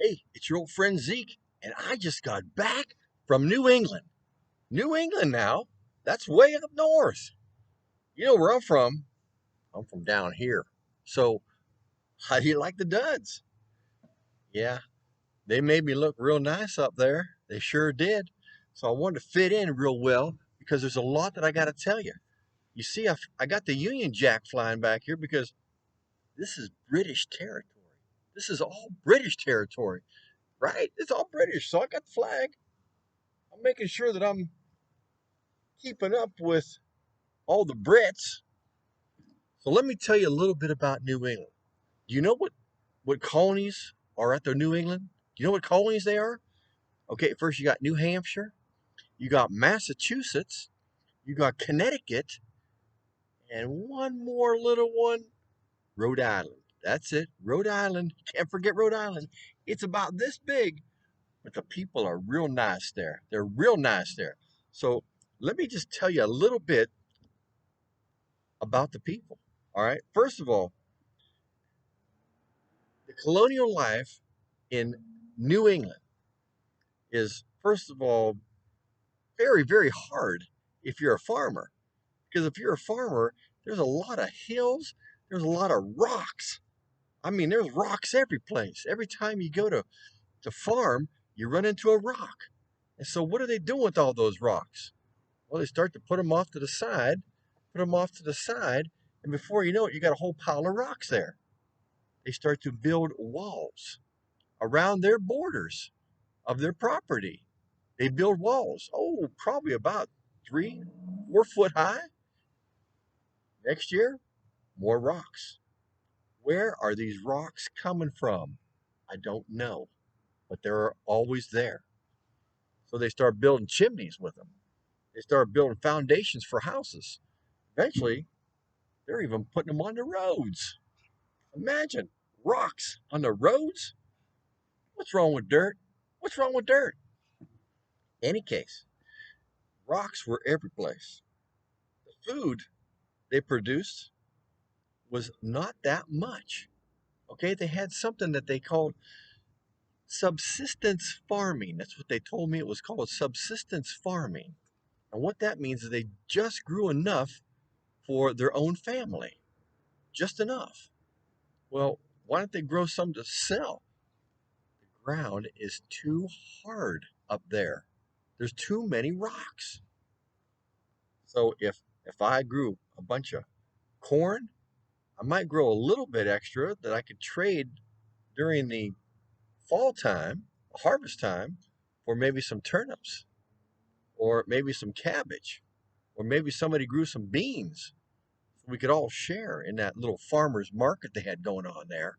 Hey, it's your old friend Zeke, and I just got back from New England. New England now. That's way up north. You know where I'm from? I'm from down here. So, how do you like the duds? Yeah, they made me look real nice up there. They sure did. So, I wanted to fit in real well because there's a lot that I got to tell you. You see, I got the Union Jack flying back here because this is British territory. This is all British territory, right? It's all British. So, I got the flag. I'm making sure that I'm keeping up with all the Brits. So let me tell you a little bit about New England. Do you know what colonies are at the New England? Do you know what colonies they are? Okay, first you got New Hampshire, you got Massachusetts, you got Connecticut, and one more little one, Rhode Island. That's it, Rhode Island. Can't forget Rhode Island. It's about this big, but the people are real nice there. They're real nice there. So let me just tell you a little bit about the people. All right. First of all, the colonial life in New England is, first of all, very, very hard if you're a farmer. Because if you're a farmer, there's a lot of hills, there's a lot of rocks. I mean, there's rocks every place. Every time you go to farm, you run into a rock. And so, what are they doing with all those rocks? Well, they start to put them off to the side, put them off to the side, and before you know it, you got a whole pile of rocks there. They start to build walls around their borders of their property. They build walls, oh, probably about 3, 4 foot high. Next year, more rocks. Where are these rocks coming from? I don't know, but they're always there. So they start building chimneys with them. They start building foundations for houses. Eventually, they're even putting them on the roads. Imagine rocks on the roads. What's wrong with dirt? What's wrong with dirt? Any case, rocks were every place. The food they produced was not that much. Okay, they had something that they called subsistence farming. That's what they told me it was called, subsistence farming. And what that means is they just grew enough for their own family, just enough. Well, why don't they grow some to sell? The ground is too hard up there. There's too many rocks. So if I grew a bunch of corn, I might grow a little bit extra that I could trade during the fall time, harvest time, for maybe some turnips or maybe some cabbage or maybe somebody grew some beans. We could all share in that little farmer's market they had going on there.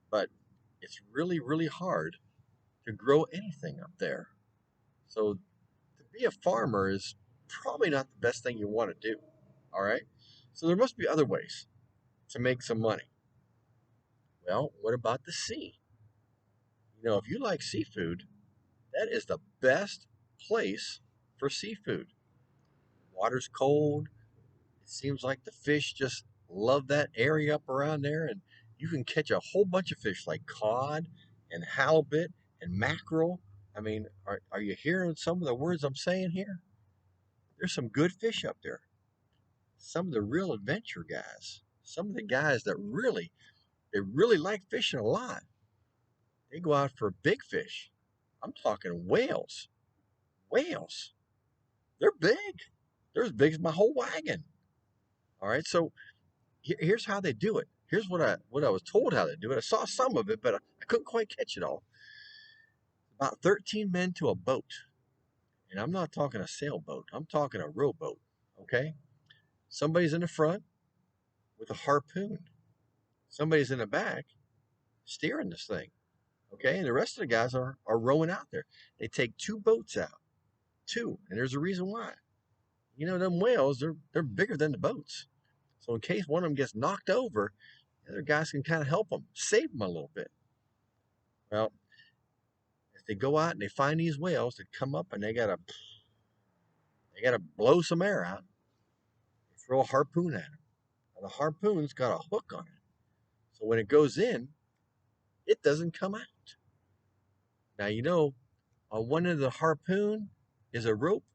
But it's really, really hard to grow anything up there. So to be a farmer is probably not the best thing you want to do. All right. So there must be other ways to make some money. Well, what about the sea? If you like seafood, that is the best place for seafood. Water's cold. It seems like the fish just love that area up around there, and you can catch a whole bunch of fish like cod and halibut and mackerel. I mean, are you hearing some of the words I'm saying here? There's some good fish up there. Some of the real adventure guys, some of the guys that really like fishing a lot, they go out for big fish. I'm talking whales. Whales. They're big. They're as big as my whole wagon. All right, so here's how they do it. Here's what I was told how to do it. I saw some of it, but I couldn't quite catch it all. About 13 men to a boat, and I'm not talking a sailboat. I'm talking a rowboat. Okay, somebody's in the front with a harpoon. Somebody's in the back steering this thing. Okay, and the rest of the guys are rowing out there. They take two boats out, two, and there's a reason why. Them whales they're bigger than the boats. So in case one of them gets knocked over, the other guys can kind of help them, save them a little bit. Well, if they go out and they find these whales that come up and they gotta blow some air out, they throw a harpoon at them. And the harpoon's got a hook on it. So when it goes in, it doesn't come out. Now, on one end of the harpoon is a rope,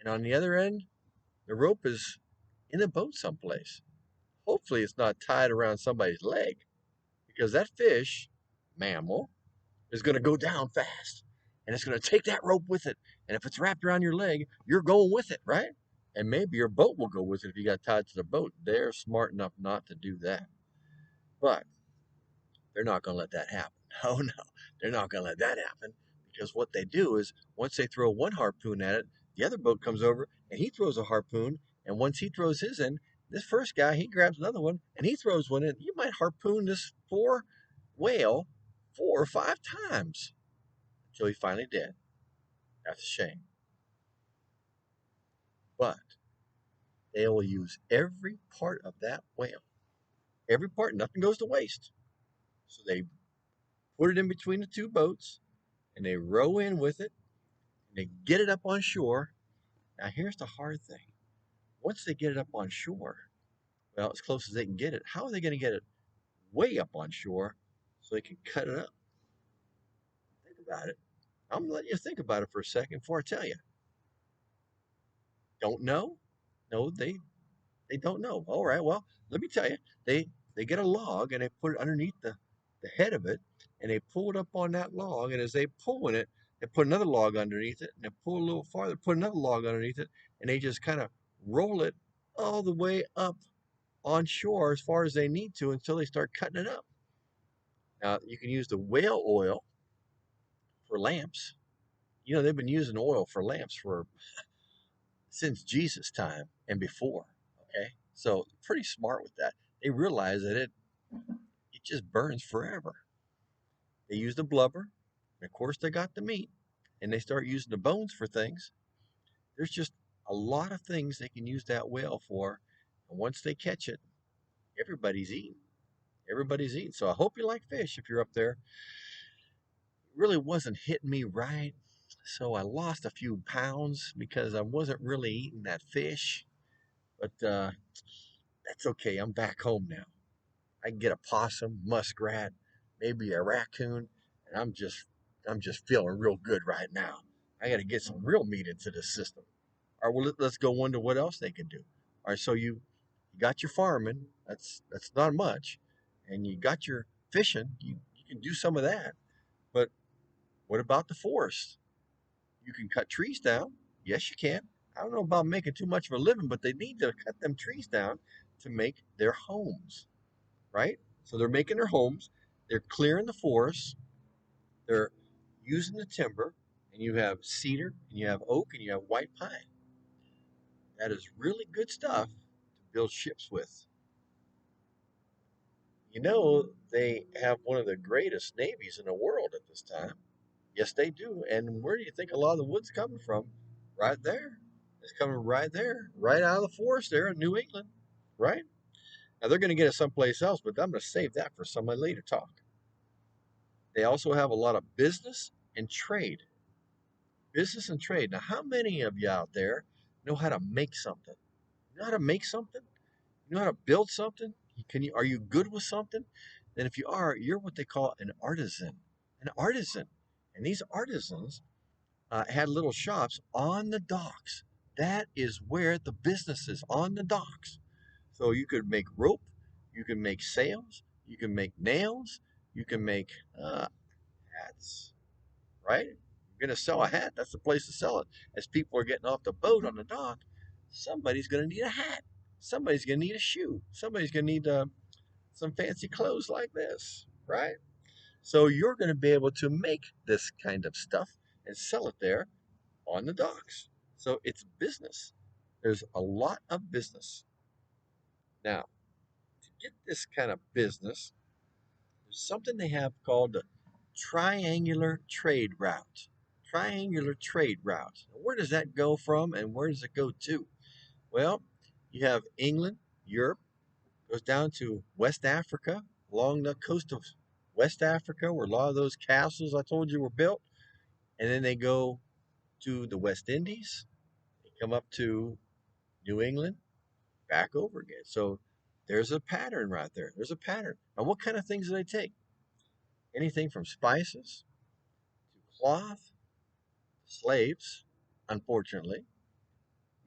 and on the other end, the rope is in a boat someplace. Hopefully, it's not tied around somebody's leg because that fish, mammal, is going to go down fast and it's going to take that rope with it. And if it's wrapped around your leg, you're going with it, right? And maybe your boat will go with it if you got tied to the boat. They're smart enough not to do that. But they're not going to let that happen. Oh, no, they're not going to let that happen because what they do is once they throw one harpoon at it, the other boat comes over and he throws a harpoon. And once he throws his in, this first guy, he grabs another one and he throws one in. You might harpoon this poor whale 4 or 5 times until he finally did. That's a shame. But they will use every part of that whale. Every part, nothing goes to waste. So they put it in between the two boats and they row in with it and they get it up on shore. Now, here's the hard thing. Once they get it up on shore, well, as close as they can get it, how are they going to get it way up on shore so they can cut it up? Think about it. I'm going to let you think about it for a second before I tell you. Don't know? No, they don't know. All right, well, let me tell you. They get a log and they put it underneath the head of it and they pull it up on that log. And as they pulling it, they put another log underneath it and they pull a little farther, put another log underneath it, and they just kind of roll it all the way up on shore as far as they need to until they start cutting it up. Now you can use the whale oil for lamps. They've been using oil for lamps for since Jesus' time and before. Okay, so pretty smart with that. They realize that it just burns forever. They use the blubber, and of course they got the meat, and they start using the bones for things. There's just a lot of things they can use that whale for, and once they catch it, everybody's eating. Everybody's eating. So I hope you like fish if you're up there. It really wasn't hitting me right, so I lost a few pounds because I wasn't really eating that fish. But that's okay. I'm back home now. I can get a possum, muskrat, maybe a raccoon, and I'm just feeling real good right now. I got to get some real meat into the system. All right, well let's go on to what else they can do. All right, so you got your farming. That's not much, and you got your fishing. You can do some of that, but what about the forest? You can cut trees down. Yes, you can. I don't know about making too much of a living, but they need to cut them trees down to make their homes, right? So they're making their homes, they're clearing the forests, they're using the timber, and you have cedar, and you have oak, and you have white pine. That is really good stuff to build ships with. They have one of the greatest navies in the world at this time. Yes, they do. And where do you think a lot of the wood's coming from? Right there. It's coming right there, right out of the forest there in New England, right? Now they're going to get it someplace else, but I'm going to save that for some later talk. They also have a lot of business and trade. Business and trade. Now, how many of you out there know how to make something? You know how to make something? You know how to build something? Are you good with something? Then if you are, you're what they call an artisan. An artisan. And these artisans had little shops on the docks. That is where the business is, on the docks. So you could make rope, you can make sails, you can make nails, you can make hats, right? You're going to sell a hat, that's the place to sell it. As people are getting off the boat on the dock, somebody's going to need a hat. Somebody's going to need a shoe. Somebody's going to need some fancy clothes like this, right? So you're going to be able to make this kind of stuff and sell it there on the docks. So it's business. There's a lot of business. Now, to get this kind of business, there's something they have called the triangular trade route. Triangular trade route. Now, where does that go from and where does it go to? Well, you have England, Europe, goes down to West Africa, along the coast of West Africa, where a lot of those castles I told you were built. And then they go to the West Indies, they come up to New England, back over again. So there's a pattern right there. There's a pattern. Now, what kind of things do they take? Anything from spices to cloth, slaves, unfortunately.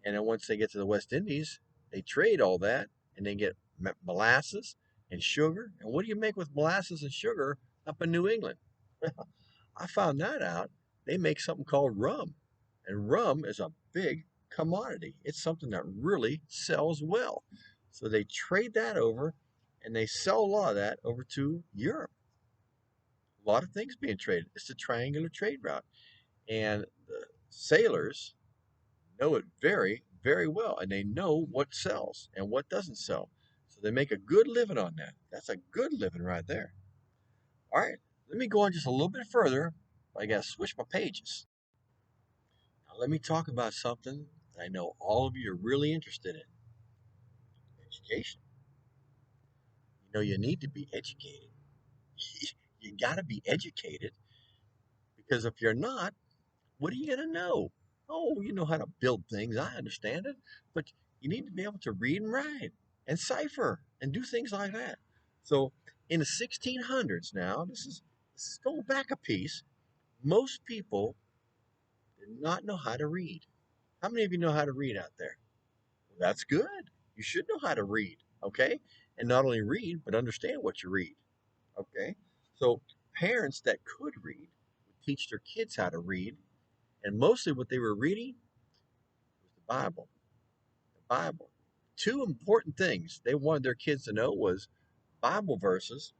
And then once they get to the West Indies, they trade all that and they get molasses and sugar. And what do you make with molasses and sugar up in New England? I found that out. They make something called rum. And rum is a big commodity. It's something that really sells well. So they trade that over and they sell a lot of that over to Europe. A lot of things being traded. It's a triangular trade route. And the sailors know it very, very well. And they know what sells and what doesn't sell. So they make a good living on that. That's a good living right there. All right, let me go on just a little bit further. I got to switch my pages. Now, let me talk about something that I know all of you are really interested in: education. You know, you need to be educated. You got to be educated because if you're not, what are you going to know? Oh, you know how to build things. I understand it. But you need to be able to read and write and cipher and do things like that. So in the 1600s now, this is going back a piece. Most people did not know how to read. How many of you know how to read out there? Well, that's good. You should know how to read, okay? And not only read, but understand what you read, okay? So parents that could read would teach their kids how to read, and mostly what they were reading was the Bible. The Bible. Two important things they wanted their kids to know was Bible verses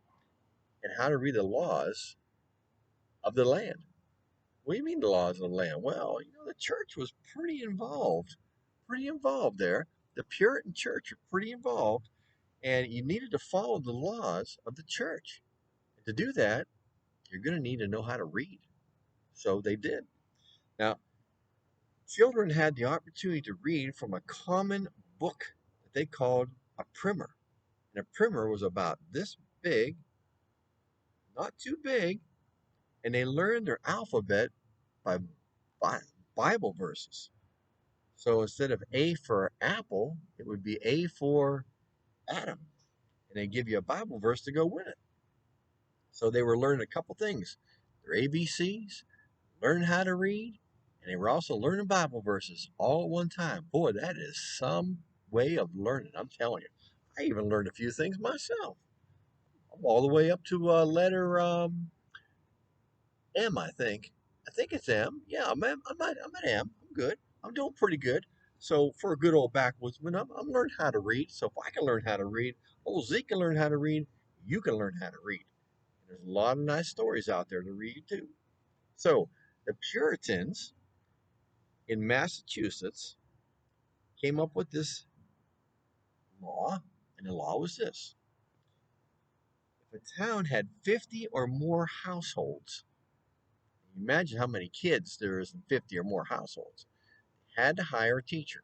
and how to read the laws of the land. What do you mean the laws of the land? Well, you know, the church was pretty involved there. The Puritan church was pretty involved, and you needed to follow the laws of the church. And to do that, you're going to need to know how to read. So they did. Now, children had the opportunity to read from a common book that they called a primer. And a primer was about this big, not too big, and they learned their alphabet by Bible verses. So instead of A for apple, it would be A for Adam. And they give you a Bible verse to go with it. So they were learning a couple things: their ABCs, learning how to read, and they were also learning Bible verses all at one time. Boy, that is some way of learning, I'm telling you. I even learned a few things myself. I'm all the way up to letter M, I think. I think it's M. Yeah, I'm at M. I'm good. I'm doing pretty good. So for a good old backwoodsman, I'm learning how to read. So if I can learn how to read, old Zeke can learn how to read, you can learn how to read. There's a lot of nice stories out there to read too. So the Puritans in Massachusetts came up with this law, and the law was this: if a town had 50 or more households, imagine how many kids there is in 50 or more households, had to hire a teacher.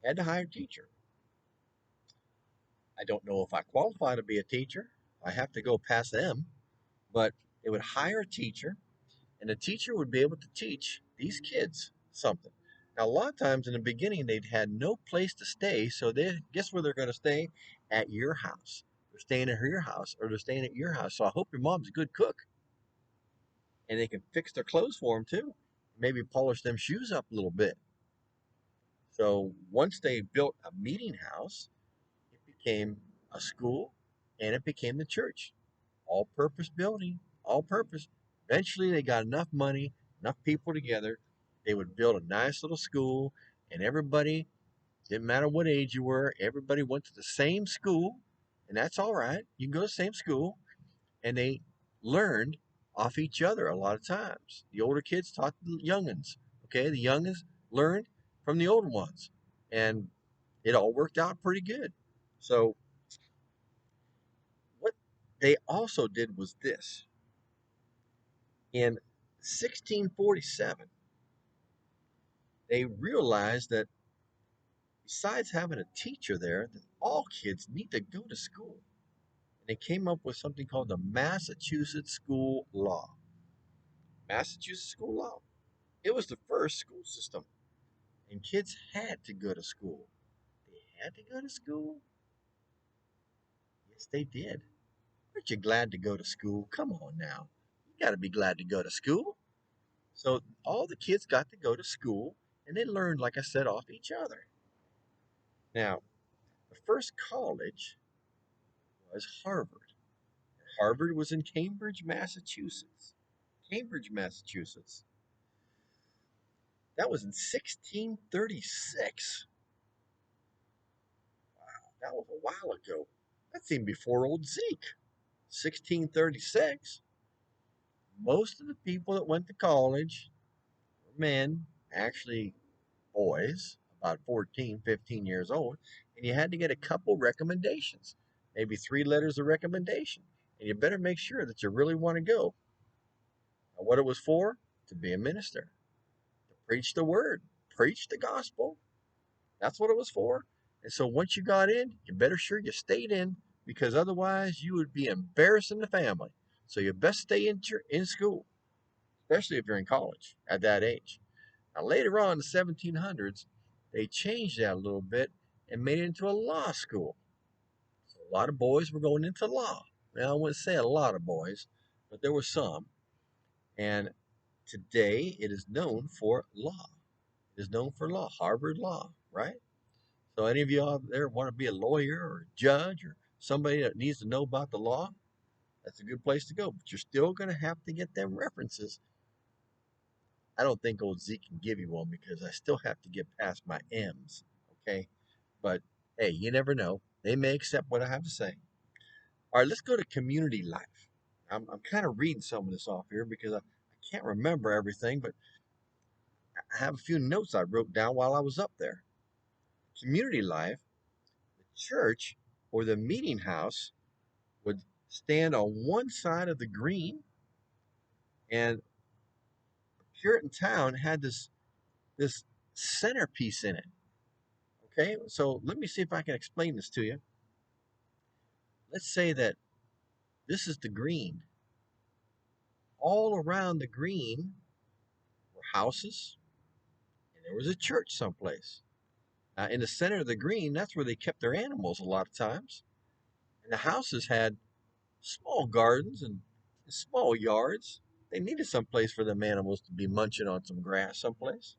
Had to hire a teacher. I don't know if I qualify to be a teacher. I have to go past them, but they would hire a teacher, and the teacher would be able to teach these kids something. Now, a lot of times in the beginning, they'd had no place to stay, so they guess where they're going to stay? At your house. They're staying at your house, or they're staying at your house. So I hope your mom's a good cook, and they can fix their clothes for them too. Maybe polish them shoes up a little bit. So once they built a meeting house, it became a school, and it became the church. All purpose building, all purpose. Eventually, they got enough money, enough people together. They would build a nice little school, and everybody, didn't matter what age you were, everybody went to the same school, and that's all right. You can go to the same school, and they learned off each other a lot of times. The older kids taught the youngins. Okay, the youngins learned from the older ones, and it all worked out pretty good. So what they also did was this: in 1647, they realized that besides having a teacher there, that all kids need to go to school. And they came up with something called the Massachusetts School Law. Massachusetts School Law. It was the first school system, and kids had to go to school. They had to go to school. Yes, they did. Aren't you glad to go to school? Come on now. You got to be glad to go to school. So all the kids got to go to school and they learned, like I said, off each other. Now, the first college was Harvard. Harvard was in Cambridge, Massachusetts. Cambridge, Massachusetts. That was in 1636. That was a while ago. That's even before old Zeke. 1636. Most of the people that went to college were men, actually boys, about 14, 15 years old, and you had to get a couple recommendations, maybe 3 letters of recommendation. And you better make sure that you really want to go. Now, what it was for? To be a minister, to preach the word, preach the gospel. That's what it was for. And so once you got in, you better sure you stayed in because otherwise you would be embarrassing the family. So you best stay in school, especially if you're in college at that age. Now, later on in the 1700s, they changed that a little bit and made it into a law school. So a lot of boys were going into law. Now, I wouldn't say a lot of boys, but there were some. And today it is known for law. It is known for law, Harvard Law, right? So, any of you out there want to be a lawyer or a judge or somebody that needs to know about the law, that's a good place to go. But you're still going to have to get them references. I don't think old Zeke can give you one because I still have to get past my M's. Okay. But hey, you never know. They may accept what I have to say. All right, let's go to community life. I'm kind of reading some of this off here because I can't remember everything, but I have a few notes I wrote down while I was up there. Community life, the church or the meeting house would stand on one side of the green, and Puritan town had this centerpiece in it. Okay, so let me see if I can explain this to you. Let's say that this is the green. All around the green were houses, and there was a church someplace. In the center of the green, that's where they kept their animals a lot of times. And the houses had small gardens and small yards. They needed some place for them animals to be munching on some grass someplace.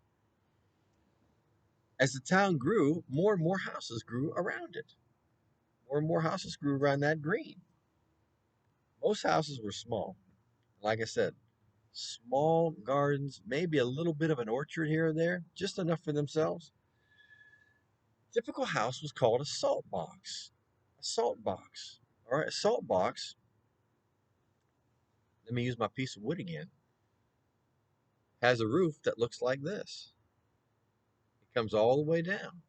As the town grew, more and more houses grew around it. More and more houses grew around that green. Most houses were small. Like I said, small gardens, maybe a little bit of an orchard here and there, just enough for themselves. Typical house was called a salt box. A salt box. All right, a salt box. Let me use my piece of wood again. Has a roof that looks like this. It comes all the way down.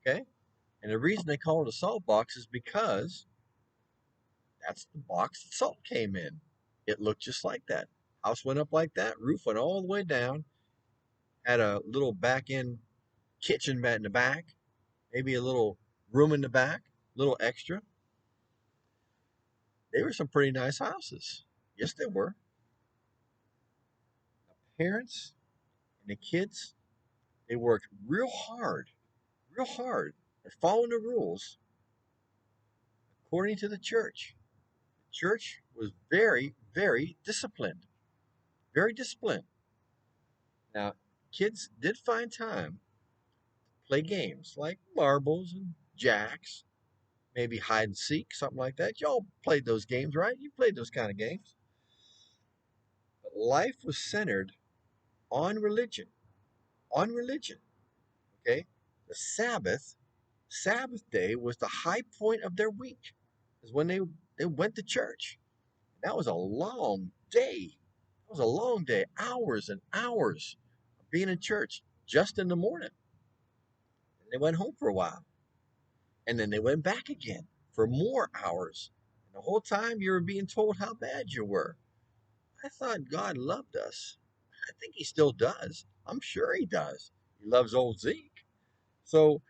Okay? And the reason they call it a salt box is because that's the box that salt came in. It looked just like that. House went up like that, roof went all the way down, had a little back end kitchen in the back, maybe a little room in the back, a little extra. They were some pretty nice houses. Yes, they were. The parents and the kids, they worked real hard at following the rules according to the church. The church was very, very disciplined. Very disciplined. Now, kids did find time to play games like marbles and jacks, maybe hide and seek, something like that. Y'all played those games, right? You played those kind of games. But life was centered on religion. On religion. Okay? The Sabbath day was the high point of their week. Is when they went to church. That was a long day. That was a long day. Hours and hours of being in church just in the morning. And they went home for a while. And then they went back again for more hours. And the whole time you were being told how bad you were. I thought God loved us. I think he still does. I'm sure he does. He loves old Zeke. So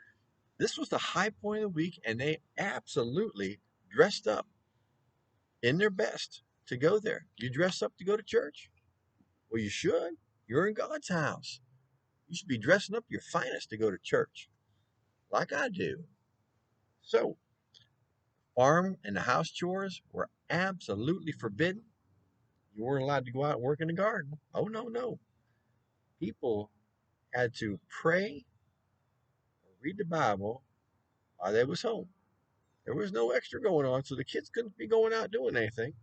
this was the high point of the week, and they absolutely dressed up in their best to go there. You dress up to go to church? Well, you should. You're in God's house. You should be dressing up your finest to go to church, like I do. So, Farm and the house chores were absolutely forbidden. You weren't allowed to go out and work in the garden. Oh, no, no. People had to pray or read the Bible while they was home. There was no extra going on, so the kids couldn't be going out doing anything.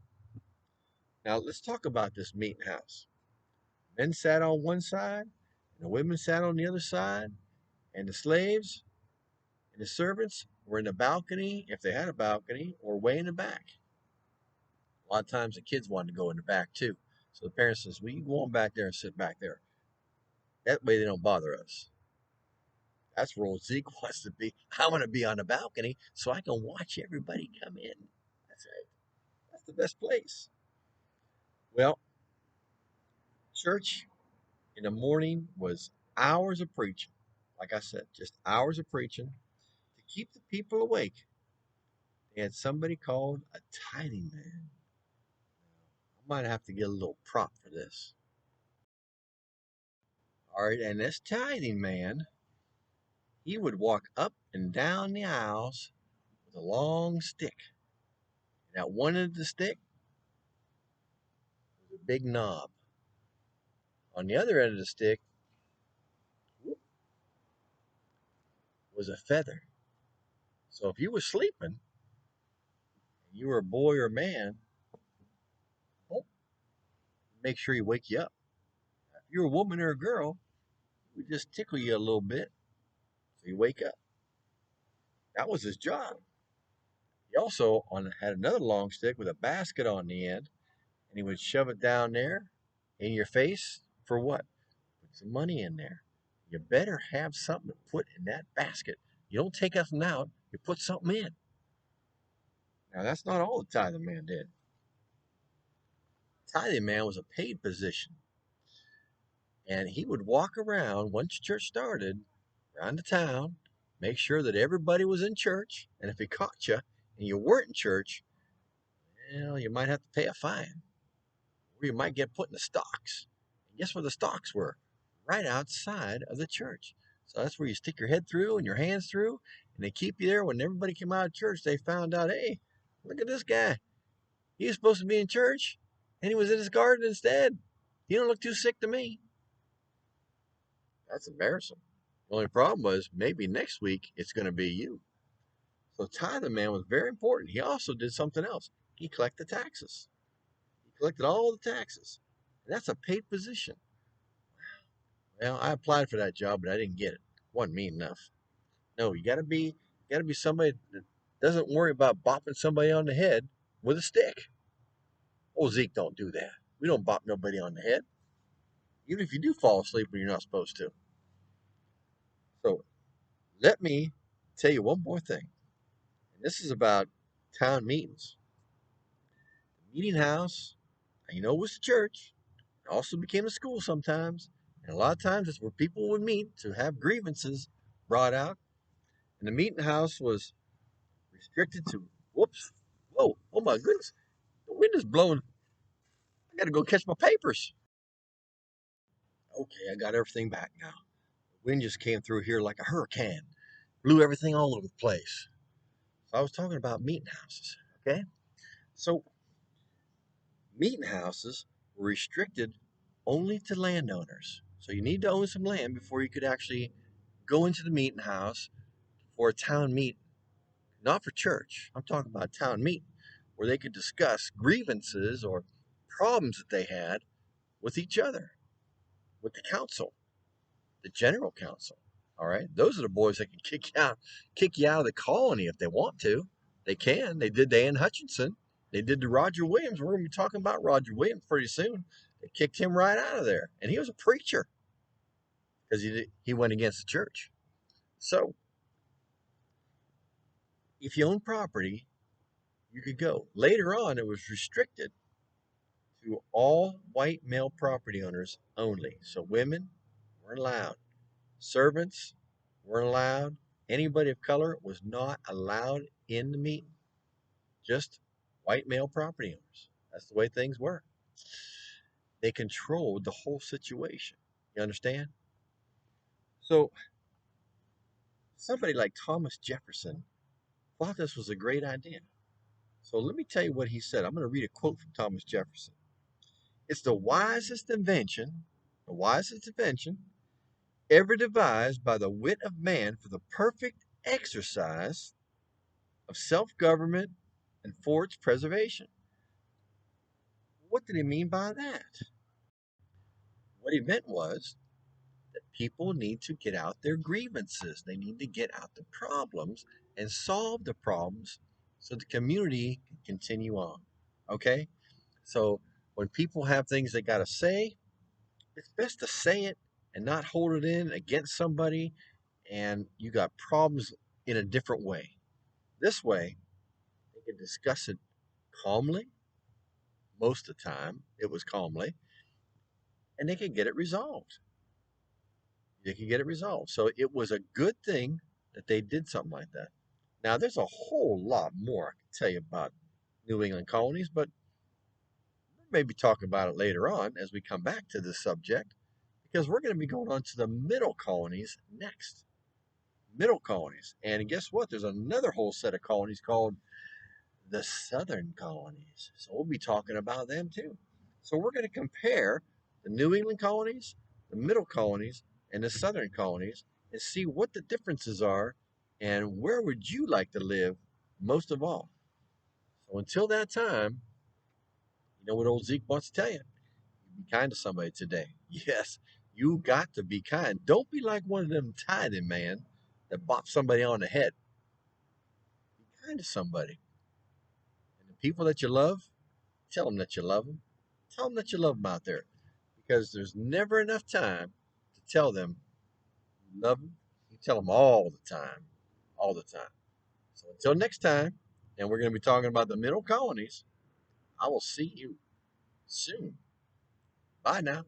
Now, let's talk about this meeting house. Men sat on one side, and the women sat on the other side, and the slaves and the servants were in the balcony, if they had a balcony, or way in the back. A lot of times the kids wanted to go in the back too. So the parents says, well, you go on back there and sit back there. That way they don't bother us. That's where old Zeke wants to be. I want to be on the balcony so I can watch everybody come in. That's right. That's the best place. Well, church in the morning was hours of preaching. Like I said, just hours of preaching to keep the people awake. They had somebody called a tithing man. I might have to get a little prop for this. All right, and this tithing man, he would walk up and down the aisles with a long stick. And at one end of the stick was a big knob. On the other end of the stick was a feather. So if you were sleeping, and you were a boy or a man, oh, make sure he wake you up. If you're a woman or a girl, he would just tickle you a little bit so you wake up. That was his job. He also had another long stick with a basket on the end, and he would shove it down there in your face for what? Put some money in there. You better have something to put in that basket. You don't take nothing out, you put something in. Now, that's not all the tithing man did. Tithing man was a paid position, and he would walk around once church started, around the town, make sure that everybody was in church, and if he caught you and you weren't in church, well, you might have to pay a fine, or you might get put in the stocks. And guess where the stocks were? Right outside of the church. So that's where you stick your head through and your hands through, and they keep you there. When everybody came out of church, they found out, hey, look at this guy. He was supposed to be in church, and he was in his garden instead. He don't look too sick to me. That's embarrassing. The only problem was maybe next week it's going to be you. So tithing man was very important. He also did something else. He collected taxes. He collected all the taxes. And that's a paid position. Well, I applied for that job, but I didn't get it. Wasn't mean enough. No, you gotta be somebody that doesn't worry about bopping somebody on the head with a stick. Oh, Zeke, don't do that. We don't bop nobody on the head, even if you do fall asleep when you're not supposed to. So let me tell you one more thing. And this is about town meetings. The meeting house, it was the church. It also became a school sometimes. And a lot of times it's where people would meet to have grievances brought out. And the meeting house was restricted to, whoops, whoa, oh my goodness, the wind is blowing. I got to go catch my papers. Okay, I got everything back now. The wind just came through here like a hurricane, blew everything all over the place. So I was talking about meeting houses, okay? So meeting houses were restricted only to landowners. So you need to own some land before you could actually go into the meeting house for a town meeting. Not for church. I'm talking about a town meeting where they could discuss grievances or problems that they had with each other, with the council, the general council. All right. Those are the boys that can kick you out of the colony if they want to. They can. They did to Ann Hutchinson. They did to Roger Williams. We're going to be talking about Roger Williams pretty soon. They kicked him right out of there. And he was a preacher because he went against the church. So if you own property, you could go. Later on, it was restricted to all white male property owners only. So women weren't allowed. Servants weren't allowed. Anybody of color was not allowed in the meeting. Just white male property owners. That's the way things were. They controlled the whole situation. You understand? So somebody like Thomas Jefferson thought this was a great idea. So let me tell you what he said. I'm going to read a quote from Thomas Jefferson. It's the wisest invention ever devised by the wit of man for the perfect exercise of self government and for its preservation. What did he mean by that? What he meant was that people need to get out their grievances, they need to get out the problems and solve the problems so the community can continue on. Okay? So when people have things they got to say, it's best to say it and not hold it in against somebody, and you got problems in a different way. This way, they can discuss it calmly. Most of the time, it was calmly, and they can get it resolved. They can get it resolved. So it was a good thing that they did something like that. Now, there's a whole lot more I can tell you about New England colonies, but we'll maybe talk about it later on as we come back to this subject, because we're going to be going on to the middle colonies next. Middle colonies. And guess what? There's another whole set of colonies called the southern colonies. So we'll be talking about them too. So we're going to compare the New England colonies, the middle colonies, and the southern colonies and see what the differences are and where would you like to live most of all. So until that time, you know what old Zeke wants to tell you? Be kind to somebody today. Yes, you got to be kind. Don't be like one of them tithing man that bopped somebody on the head. Be kind to somebody. And the people that you love, tell them that you love them. Tell them that you love them out there, because there's never enough time to tell them you love them. You tell them all the time, all the time. So until next time, and we're going to be talking about the middle colonies, I will see you soon. Bye now.